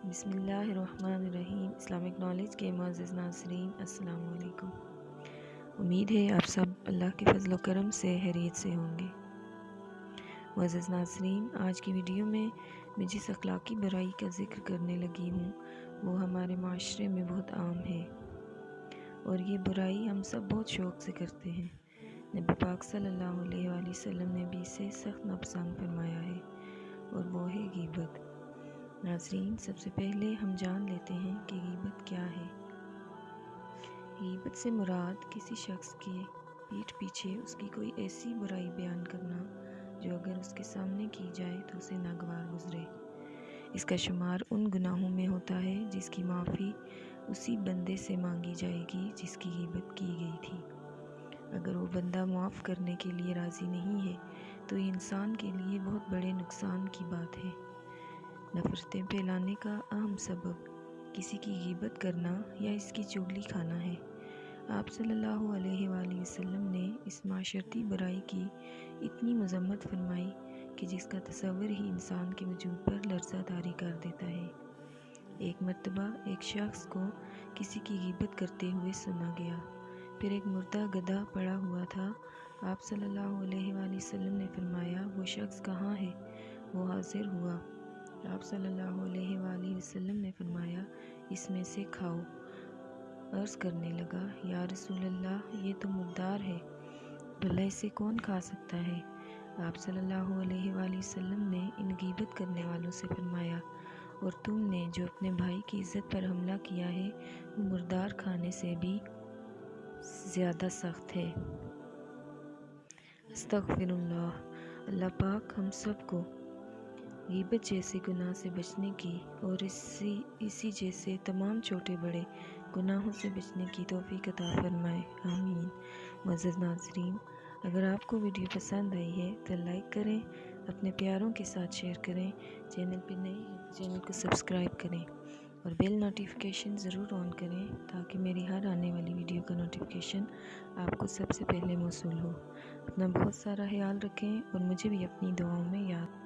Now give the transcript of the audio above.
بسم اللہ الرحمن الرحیم۔ اسلامک نالج کے معزز ناظرین، السلام علیکم۔ امید ہے آپ سب اللہ کے فضل و کرم سے خیریت سے ہوں گے۔ معزز ناظرین، آج کی ویڈیو میں جس اخلاقی برائی کا ذکر کرنے لگی ہوں وہ ہمارے معاشرے میں بہت عام ہے، اور یہ برائی ہم سب بہت شوق سے کرتے ہیں۔ نبی پاک صلی اللہ علیہ وآلہ وسلم نے بھی اسے سخت ناپسند فرمایا ہے، اور وہ ہے غیبت۔ ناظرین، سب سے پہلے ہم جان لیتے ہیں کہ غیبت کیا ہے۔ غیبت سے مراد کسی شخص کی پیٹھ پیچھے اس کی کوئی ایسی برائی بیان کرنا جو اگر اس کے سامنے کی جائے تو اسے ناگوار گزرے۔ اس کا شمار ان گناہوں میں ہوتا ہے جس کی معافی اسی بندے سے مانگی جائے گی جس کی غیبت کی گئی تھی۔ اگر وہ بندہ معاف کرنے کے لیے راضی نہیں ہے تو یہ انسان کے لیے بہت بڑے نقصان کی بات ہے۔ نفرتیں پھیلانے کا اہم سبب کسی کی غیبت کرنا یا اس کی چغلی کھانا ہے۔ آپ صلی اللہ علیہ وآلہ وسلم نے اس معاشرتی برائی کی اتنی مذمت فرمائی کہ جس کا تصور ہی انسان کے وجود پر لرزہ طاری کر دیتا ہے۔ ایک مرتبہ ایک شخص کو کسی کی غیبت کرتے ہوئے سنا گیا۔ پھر ایک مردہ گدھا پڑا ہوا تھا۔ آپ صلی اللہ علیہ وآلہ وسلم نے فرمایا، وہ شخص کہاں ہے؟ وہ حاضر ہوا۔ آپ صلی اللہ علیہ وآلہ وسلم نے فرمایا، اس میں سے کھاؤ۔ عرض کرنے لگا، یا رسول اللہ، یہ تو مردار ہے، بھلا اسے کون کھا سکتا ہے؟ آپ صلی اللہ علیہ وآلہ وسلم نے ان غیبت کرنے والوں سے فرمایا، اور تم نے جو اپنے بھائی کی عزت پر حملہ کیا ہے وہ مردار کھانے سے بھی زیادہ سخت ہے۔ استغفر اللہ۔ اللہ پاک ہم سب کو غیبت جیسے گناہ سے بچنے کی اور اسی جیسے تمام چھوٹے بڑے گناہوں سے بچنے کی توفیق عطا فرمائے، آمین۔ معزز ناظرین، اگر آپ کو ویڈیو پسند آئی ہے تو لائک کریں، اپنے پیاروں کے ساتھ شیئر کریں، چینل پہ نئے ہیں تو چینل کو سبسکرائب کریں، اور بیل نوٹیفیکیشن ضرور آن کریں تاکہ میری ہر آنے والی ویڈیو کا نوٹیفیکیشن آپ کو سب سے پہلے موصول ہو۔ اپنا بہت سارا خیال رکھیں اور مجھے بھی اپنی دعاؤں میں یاد